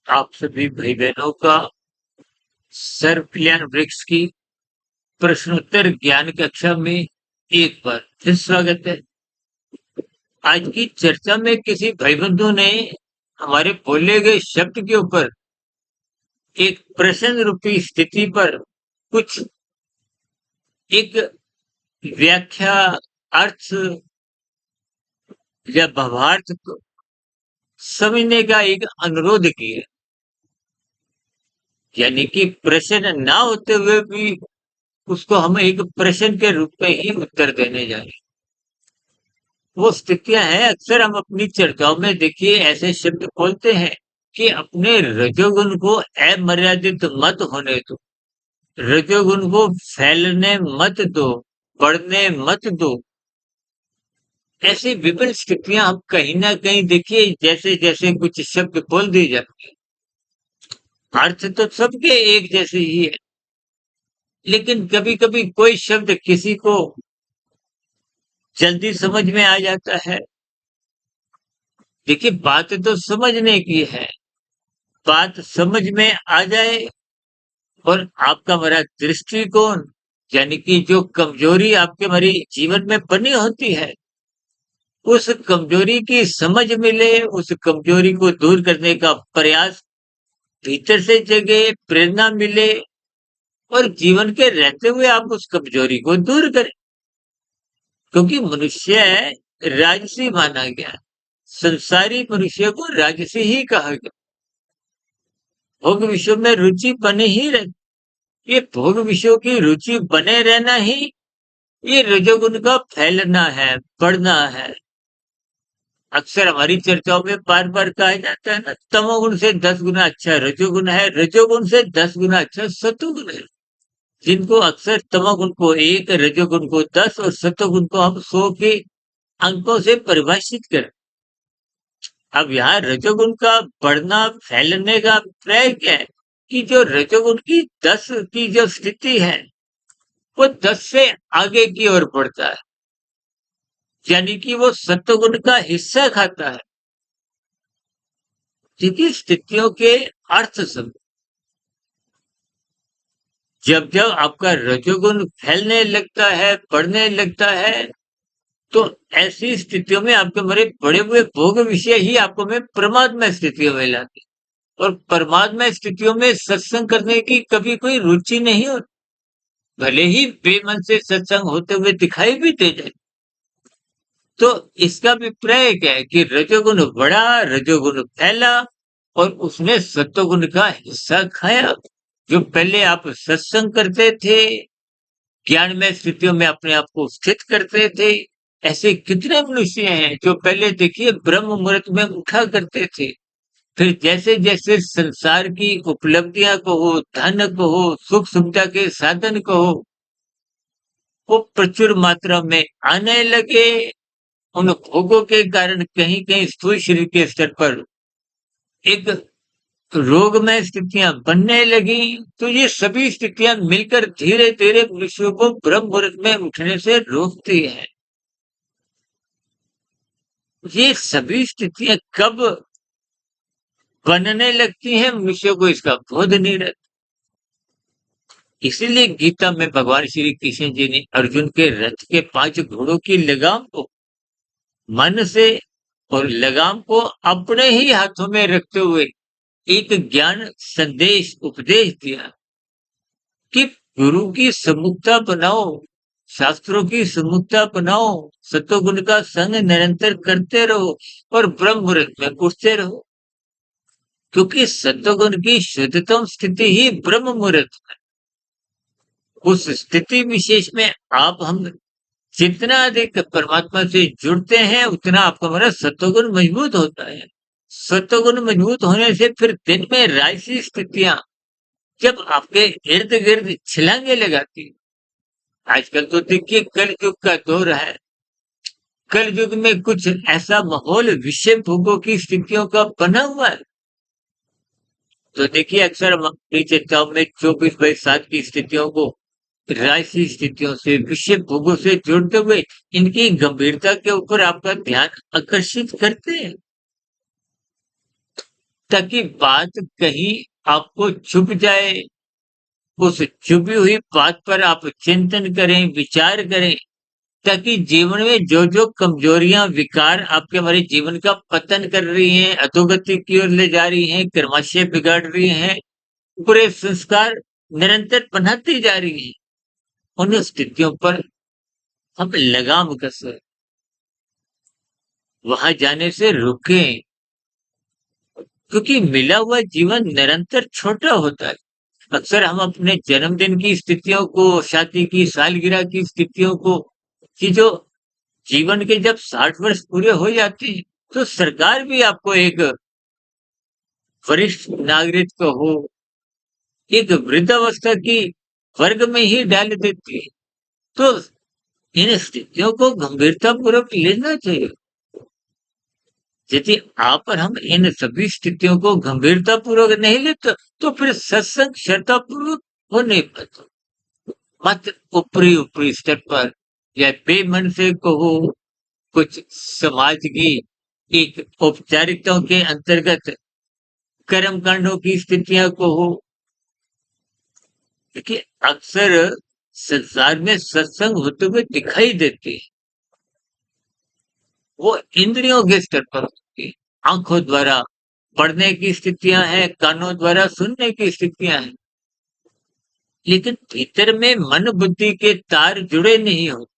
आप सभी भाई बहनों का सर्व कल्याण वृक्ष की प्रश्नोत्तर ज्ञान कक्षा में एक बार फिर स्वागत है। आज की चर्चा में किसी भाई बंधु ने हमारे बोले गए शब्द के ऊपर एक प्रश्न रूपी स्थिति पर कुछ एक व्याख्या, अर्थ या भावार्थ को समझने का एक अनुरोध किया। यानी कि प्रश्न ना होते हुए भी उसको हम एक प्रश्न के रूप में ही उत्तर देने जा रहे हैं। वो स्थितियां हैं, अक्सर हम अपनी चर्चाओं में देखिए ऐसे शब्द बोलते हैं कि अपने रजोगुण को अमर्यादित मत होने दो, रजोगुण को फैलने मत दो, बढ़ने मत दो। ऐसी विभिन्न स्थितियां हम कहीं ना कहीं देखिए जैसे जैसे कुछ शब्द बोल दिए जाते हैं, अर्थ तो सबके एक जैसे ही है, लेकिन कभी कभी कोई शब्द किसी को जल्दी समझ में आ जाता है। देखिए बात तो समझने की है, बात समझ में आ जाए और आपका हमारा दृष्टिकोण, यानी कि जो कमजोरी आपके हमारी जीवन में बनी होती है, उस कमजोरी की समझ मिले, उस कमजोरी को दूर करने का प्रयास भीतर से जगे, प्रेरणा मिले और जीवन के रहते हुए आप उस कमजोरी को दूर करें। क्योंकि मनुष्य राजसी माना गया, संसारी मनुष्य को राजसी ही कहा गया। भोग विषयों में रुचि बने ही रहती, ये भोग विषयों की रुचि बने रहना ही ये रजोगुण का फैलना है, बढ़ना है। अक्सर हमारी चर्चाओं में बार बार कहा जाता है ना, तमोगुण से 10 गुना अच्छा रजोगुण है, रजोगुण से 10 गुना अच्छा सतोगुण है। जिनको अक्सर तमोगुण को 1, रजोगुण को 10 और सतोगुण को हम 100 के अंकों से परिभाषित करें। अब यहाँ रजोगुण का बढ़ना, फैलने का अभिप्राय क्या है कि जो रजोगुण की 10 की जो स्थिति है, वो 10 से आगे की ओर बढ़ता है, यानी कि वो सत्वगुण का हिस्सा खाता है। क्योंकि स्थितियों के अर्थ समझ, जब जब आपका रजोगुण फैलने लगता है, बढ़ने लगता है, तो ऐसी स्थितियों में आपके बड़े बड़े हुए भोग विषय ही आपको में परमात्मा स्थितियों में लाते, और परमात्मा स्थितियों में सत्संग करने की कभी कोई रुचि नहीं होती, भले ही बेमन से सत्संग होते हुए दिखाई भी दे जाए। तो इसका अभिप्राय क्या है कि रजोगुण बढ़ा, रजोगुण फैला और उसने सत्वगुण का हिस्सा खाया। जो पहले आप सत्संग करते थे, ज्ञान में स्थितियों में अपने आप को स्थित करते थे, ऐसे कितने मनुष्य हैं जो पहले देखिए ब्रह्म मुहूर्त में उठा करते थे, फिर जैसे जैसे संसार की उपलब्धियां को हो, धन को हो, सुख सुविधा के साधन को हो, वो प्रचुर मात्रा में आने लगे। उन भोगों के कारण कहीं कहीं स्थूल शरीर के स्तर पर एक रोगमय स्थितियां बनने लगी। तो ये सभी स्थितियां मिलकर धीरे धीरे मनुष्य को ब्रह्म मुहूर्त में उठने से रोकती है। ये सभी स्थितियां कब बनने लगती हैं, मनुष्य को इसका बोध नहीं रहता। इसीलिए गीता में भगवान श्री कृष्ण जी ने अर्जुन के रथ के 5 घोड़ों की लगाम को मन से और लगाम को अपने ही हाथों में रखते हुए एक ज्ञान संदेश उपदेश दिया कि गुरु की सम्मुखता बनाओ, शास्त्रों की सम्मुखता बनाओ, सत्वगुण का संग निरंतर करते रहो और ब्रह्म मुहूर्त में उठते रहो। क्योंकि सत्वगुण की शुद्धतम स्थिति ही ब्रह्म मुहूर्त है। उस स्थिति विशेष में आप हम जितना अधिक परमात्मा से जुड़ते हैं, उतना आपका हमारा सत्वगुण मजबूत होता है। सत्वगुण मजबूत होने से फिर दिन में राजसी स्थितियां जब आपके इर्द गिर्द छलांगे लगाती, आजकल तो देखिए कल युग का दौर है, कल युग में कुछ ऐसा माहौल विषय भोगों की स्थितियों का बना हुआ है। तो देखिए अक्सर हम अपनी चर्चाओं में 24/7 की स्थितियों को राजसी स्थितियों से, विषय भोगों से जोड़ते हुए इनकी गंभीरता के ऊपर आपका ध्यान आकर्षित करते हैं। ताकि बात कहीं आपको चुभ जाए, उस चुभी हुई बात पर आप चिंतन करें, विचार करें, ताकि जीवन में जो-जो कमजोरियाँ, विकार आपके हमारे जीवन का पतन कर रही हैं, अधोगति की ओर ले जा रही हैं, कर्माशय बिगाड़ रही हैं, बुरे संस्कार निरंतर बनाती जा रही हैं, उन स्थितियों पर हम लगाम कसें, वहां जाने से रुकें, क्योंकि मिला हुआ जीवन निरंतर छोटा होता है। अक्सर हम अपने जन्मदिन की स्थितियों को, शादी की सालगिरह की स्थितियों को, कि जो जीवन के जब 60 वर्ष पूरे हो जाते हैं, तो सरकार भी आपको एक वरिष्ठ नागरिक को हो, एक वृद्धावस्था की वर्ग में ही डाल देती है। तो इन स्थितियों को गंभीरतापूर्वक लेना चाहिए। यदि आप और हम इन सभी स्थितियों को गंभीरतापूर्वक नहीं लेते, तो फिर सत्संग श्रद्धापूर्वक हो नहीं पाता। मात्र ऊपरी-ऊपरी स्तर पर या बेमन से कहो, कुछ समाज की एक औपचारिकताओं के अंतर्गत कर्म कांडों की स्थितियां को हो, देखिए अक्सर संसार में सत्संग होते हुए दिखाई देती है, वो इंद्रियों के स्तर पर होती है। आंखों द्वारा पढ़ने की स्थितियां हैं, कानों द्वारा सुनने की स्थितियां हैं, लेकिन भीतर में मन बुद्धि के तार जुड़े नहीं होते।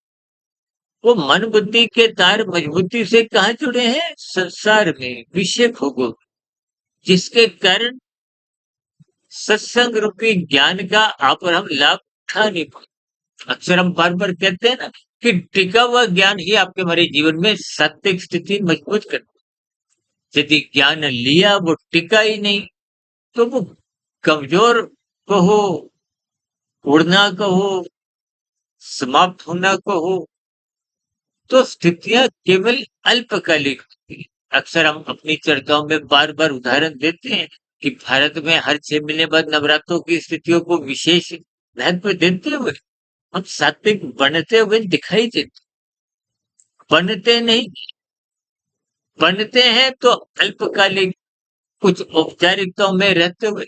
वो मन बुद्धि के तार मजबूती से कहाँ जुड़े हैं? संसार में, विषय भोगों, जिसके कारण सत्संग रूपी ज्ञान का आप और हम लाभ उठा नहीं पाते। अक्सर हम बार बार कहते हैं ना कि टिका हुआ ज्ञान ही आपके हमारे जीवन में सात्विक स्थिति मजबूत करता है। यदि ज्ञान लिया वो टिका ही नहीं, तो वो कमजोर कहो, उड़ना कहो, समाप्त होना कहो, तो स्थितियां केवल अल्पकालिक होती हैं। अक्सर हम अपनी चर्चाओं में बार बार उदाहरण देते हैं कि भारत में हर 6 महीने बाद नवरात्रों की स्थितियों को विशेष महत्व देते हुए हम सात्विक बनते हुए दिखाई देते, बनते नहीं, बनते हैं तो अल्पकालिक कुछ औपचारिकताओं में रहते हुए।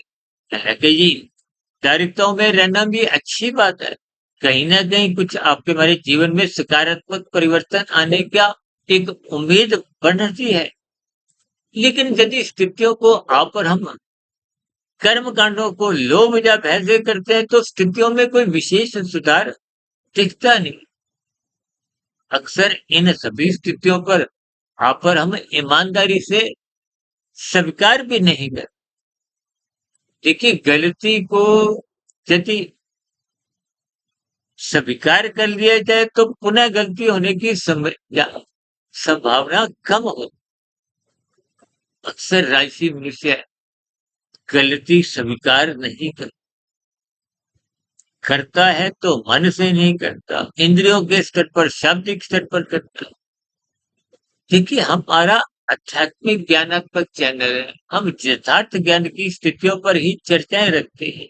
हालांकि जी औपचारिकताओं में रहना भी अच्छी बात है, कहीं ना कहीं कुछ आपके हमारे जीवन में सकारात्मक परिवर्तन आने का एक उम्मीद बढ़ती है। लेकिन यदि स्थितियों को आप और हम कर्म कांडों को लोभ या भय से करते हैं, तो स्थितियों में कोई विशेष सुधार दिखता नहीं। अक्सर इन सभी स्थितियों पर आप और हम ईमानदारी से स्वीकार भी नहीं करते। देखिए गलती को यदि स्वीकार कर लिया जाए, तो पुनः गलती होने की संभावना कम होती। अक्सर राशि मनुष्य गलती स्वीकार नहीं करता है, तो मन से नहीं करता, इंद्रियों के स्तर पर, शाब्दिक स्तर पर करता है। देखिए हमारा आध्यात्मिक ज्ञानात्मक चैनल है, हम यथार्थ ज्ञान की स्थितियों पर ही चर्चाएं रखते हैं।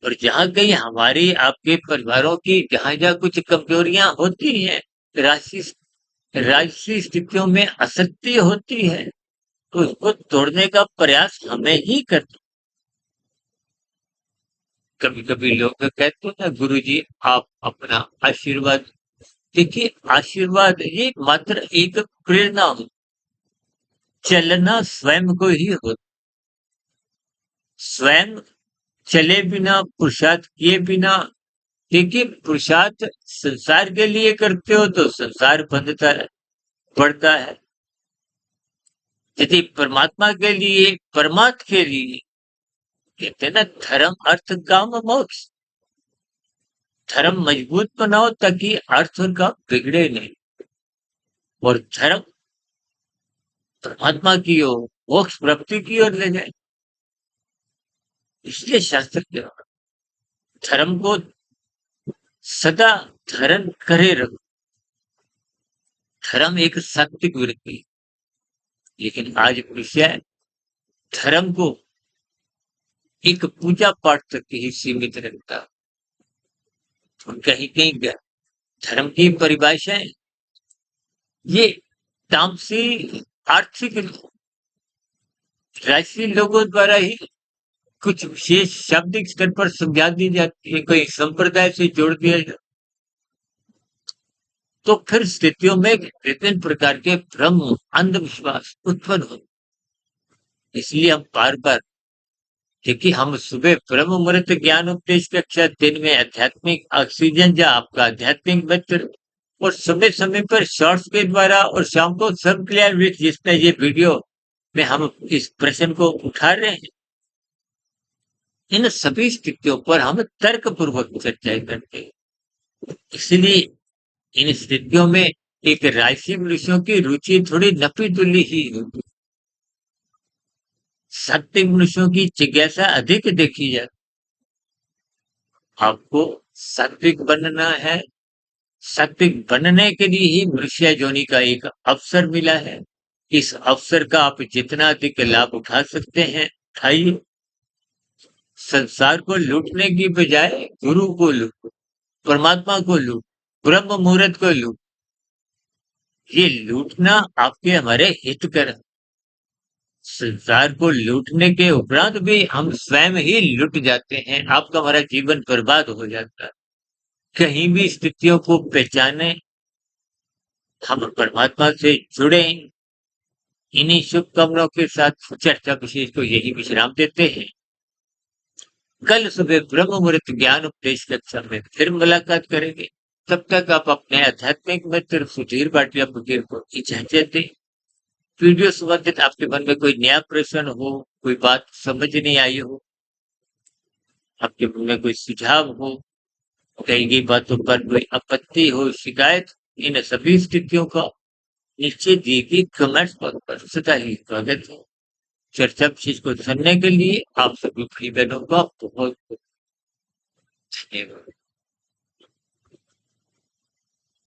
और जहाँ कहीं हमारी आपके परिवारों की जहाँ कुछ कमजोरियां होती हैं, राशि राजसी स्थितियों में असक्ति होती है, तो उसको तोड़ने का प्रयास हमें ही करना। कभी कभी लोग कहते हैं ना, गुरु जी आप अपना आशीर्वाद, देखिए आशीर्वाद ये मात्र एक प्रेरणा हो, चलना स्वयं को ही हो। स्वयं चले बिना, पुरुषार्थ किए बिना, देखिए पुरुषार्थ संसार के लिए करते हो तो संसार बंधता है, बढ़ता है। यदि परमात्मा के लिए, परमात्मा के लिए, कहते हैं ना धर्म अर्थ काम मोक्ष, धर्म मजबूत बनाओ ताकि अर्थ का बिगड़े नहीं, और धर्म परमात्मा की ओर, मोक्ष प्राप्ति की ओर ले जाए। इसलिए शास्त्र के धर्म को सदा धारण करे रखो। धर्म एक सात्विक वृत्ति, लेकिन आज विषय धर्म को एक पूजा पाठ तक ही सीमित रखता। तो कहीं कहीं धर्म की परिभाषाएं ये तामसी आर्थिक राष्ट्रीय लोगों द्वारा ही कुछ विशेष शाब्दिक स्तर पर समझा दी जाती है, कोई संप्रदाय से जोड़ दिया जाता, तो फिर स्थितियों में विभिन्न प्रकार के भ्रम, अंधविश्वास उत्पन्न होते। इसलिए हम बार बार, क्योंकि हम सुबह ब्रह्म मुहूर्त ज्ञान उपदेश कक्षा, दिन में आध्यात्मिक ऑक्सीजन या आपका आध्यात्मिक मित्र, और समय समय पर शॉर्ट्स के द्वारा, और शाम को सब क्लियर विथ, जिसमें ये वीडियो में हम इस प्रश्न को उठा रहे हैं, इन सभी स्थितियों पर हम तर्क पूर्वक चर्चाएं करते हैं। इसलिए इन स्थितियों में एक राशि मनुष्यों की रुचि थोड़ी नपी तुली ही होगी। सात्विक मनुष्यों की जिज्ञासा अधिक देखी जाती। आपको सात्विक बनना है, सात्विक बनने के लिए ही मनुष्य योनि का एक अवसर मिला है। इस अवसर का आप जितना अधिक लाभ उठा सकते हैं उठाइए। संसार को लूटने की बजाय गुरु को लूटो, परमात्मा को लूटो, ब्रह्म मुहूर्त को लूटो। ये लूटना आपके हमारे हित कर। संसार को लूटने के उपरांत भी हम स्वयं ही लुट जाते हैं, आपका हमारा जीवन बर्बाद हो जाता है। कहीं भी स्थितियों को पहचाने, हम परमात्मा से जुड़े। इन्हीं शुभकामनाओं के साथ चर्चा विशेष को यही विश्राम देते हैं। कल सुबह ब्रह्म मुहूर्त ज्ञान उपदेश कक्षा में फिर मुलाकात करेंगे। तब तक आप अपने आध्यात्मिक मित्र सुधीर भाटिया फकीर को इजाजत दें। वीडियो संबंधित आपके मन में कोई नया प्रश्न हो, कोई बात समझ नहीं आई हो, आपके मन में कोई सुझाव हो, कही गई बातों पर कोई आपत्ति हो, शिकायत, इन सभी स्थितियों का नीचे दी गई कमेंट्स बॉक्स पर सदा ही स्वागत है। चर्चा विशेष को सुनने के लिए आप सभी भाई बहनों का बहुत बहुत धन्यवाद।